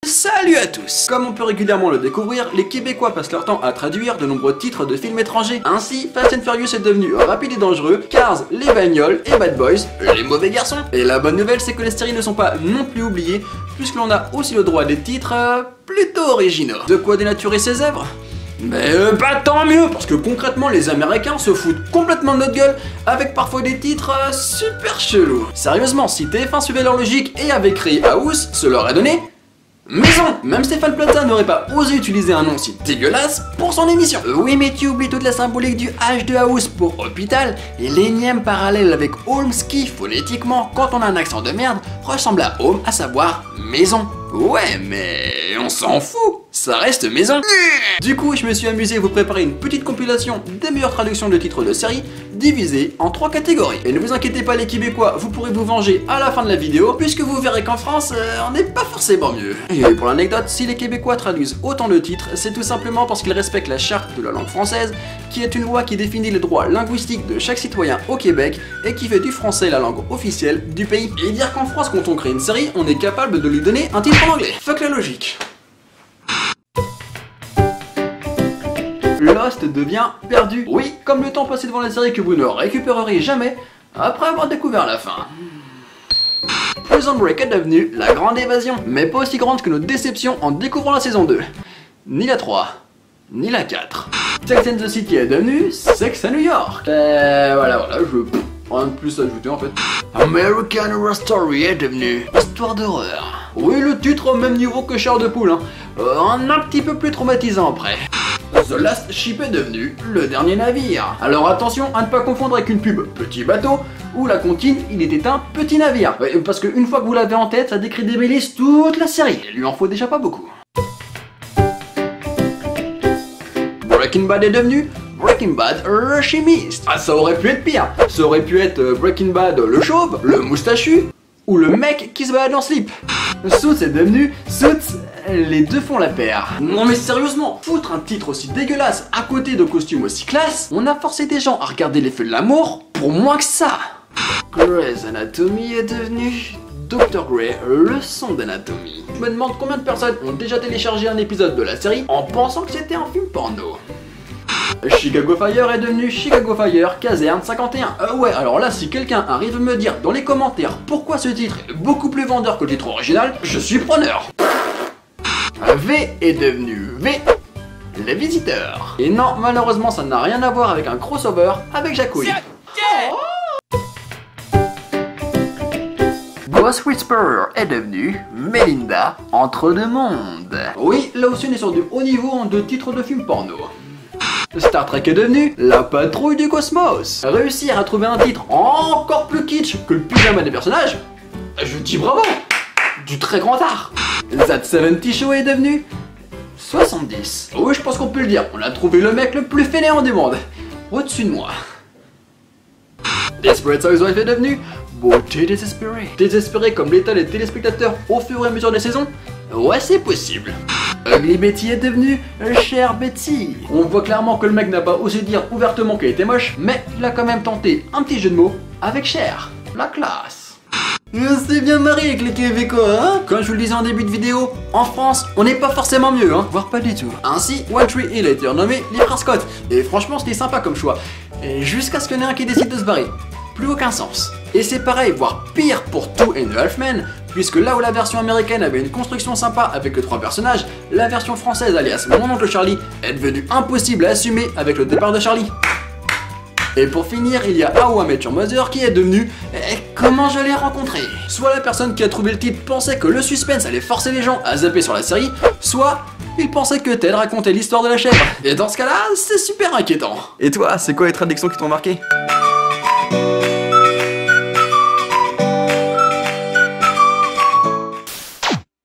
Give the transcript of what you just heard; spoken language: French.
Salut à tous! Comme on peut régulièrement le découvrir, les Québécois passent leur temps à traduire de nombreux titres de films étrangers. Ainsi, Fast and Furious est devenu Rapide et Dangereux, Cars, les bagnoles et Bad Boys, les mauvais garçons. Et la bonne nouvelle, c'est que les séries ne sont pas non plus oubliées, puisque l'on a aussi le droit à des titres plutôt originaux. De quoi dénaturer ses œuvres? Mais pas tant mieux, parce que concrètement les Américains se foutent complètement de notre gueule avec parfois des titres super chelous. Sérieusement, si TF1 suivait leur logique et avait créé House, cela aurait donné Maison. Même Stéphane Plaza n'aurait pas osé utiliser un nom si dégueulasse pour son émission. Oui, mais tu oublies toute la symbolique du H de House pour hôpital et l'énième parallèle avec Holmes qui, phonétiquement, quand on a un accent de merde, ressemble à home, à savoir maison. Ouais, mais on s'en fout, ça reste maison. Du coup, je me suis amusé à vous préparer une petite compilation des meilleures traductions de titres de séries divisées en 3 catégories. Et ne vous inquiétez pas les Québécois, vous pourrez vous venger à la fin de la vidéo, puisque vous verrez qu'en France, on n'est pas forcément mieux. Et pour l'anecdote, si les Québécois traduisent autant de titres, c'est tout simplement parce qu'ils respectent la charte de la langue française, qui est une loi qui définit les droits linguistiques de chaque citoyen au Québec et qui fait du français la langue officielle du pays. Et dire qu'en France, quand on crée une série, on est capable de lui donner un titre en anglais. Fuck la logique. Lost devient perdu. Oui, comme le temps passé devant la série que vous ne récupérerez jamais après avoir découvert la fin. Prison Break est devenue la grande évasion, mais pas aussi grande que nos déceptions en découvrant la saison 2. Ni la 3, ni la 4. Sex and the City est devenu Sex à New York. Voilà, rien de plus à ajouter en fait. American Horror Story est devenu Histoire d'horreur. Oui, le titre au même niveau que Chair de Poule, un petit peu plus traumatisant après. The Last Ship est devenu le dernier navire. Alors attention à ne pas confondre avec une pub petit bateau où la comptine il était un petit navire. Parce qu'une fois que vous l'avez en tête, ça décrédibilise toute la série. Il lui en faut déjà pas beaucoup. Breaking Bad est devenu Breaking Bad le chimiste. Ah, ça aurait pu être pire. Ça aurait pu être Breaking Bad le chauve, le moustachu ou le mec qui se balade en slip. Suits est devenu Suits, les deux font la paire. Non mais sérieusement, foutre un titre aussi dégueulasse à côté de costumes aussi classe, on a forcé des gens à regarder les feux de l'amour pour moins que ça. Grey's Anatomy est devenu Dr. Grey, leçon d'anatomie. Je me demande combien de personnes ont déjà téléchargé un épisode de la série en pensant que c'était un film porno. Chicago Fire est devenu Chicago Fire Caserne 51. Ouais, alors là, si quelqu'un arrive à me dire dans les commentaires pourquoi ce titre est beaucoup plus vendeur que le titre original, je suis preneur. V est devenu V, les visiteurs. Et non, malheureusement, ça n'a rien à voir avec un crossover avec Jacouille. Ghost Whisperer est devenu Melinda entre deux mondes. Oui, là aussi on est sur du haut niveau de titres de films porno. Star Trek est devenu La Patrouille du Cosmos. Réussir à trouver un titre encore plus kitsch que le pyjama des personnages, je dis bravo, du très grand art. That 70 Show est devenu 70. Oui, je pense qu'on peut le dire, on a trouvé le mec le plus fainéant du monde, au-dessus de moi. Desperate Housewives est devenu Beauté désespérée. Désespéré comme l'état des téléspectateurs au fur et à mesure des saisons? Ouais, c'est possible. Ugly Betty est devenue Chère Betty. On voit clairement que le mec n'a pas osé dire ouvertement qu'elle était moche, mais il a quand même tenté un petit jeu de mots avec Cher, la classe. C'est bien marié avec les Québécois, hein? Comme je vous le disais en début de vidéo, en France, on n'est pas forcément mieux, voire pas du tout. Ainsi, One Tree Hill a été renommé les Frères Scott, et franchement c'était sympa comme choix. Et jusqu'à ce qu'il y en ait un qui décide de se barrer. Plus aucun sens. Et c'est pareil, voire pire pour Two and a Half Men, puisque là où la version américaine avait une construction sympa avec les 3 personnages, la version française alias Mon Oncle Charlie est devenue impossible à assumer avec le départ de Charlie. Et pour finir, il y a How I Met Your Mother qui est devenu Comment je l'ai rencontré. Soit la personne qui a trouvé le titre pensait que le suspense allait forcer les gens à zapper sur la série, soit il pensait que Ted racontait l'histoire de la chèvre. Et dans ce cas-là, c'est super inquiétant. Et toi, c'est quoi les traductions qui t'ont marqué ?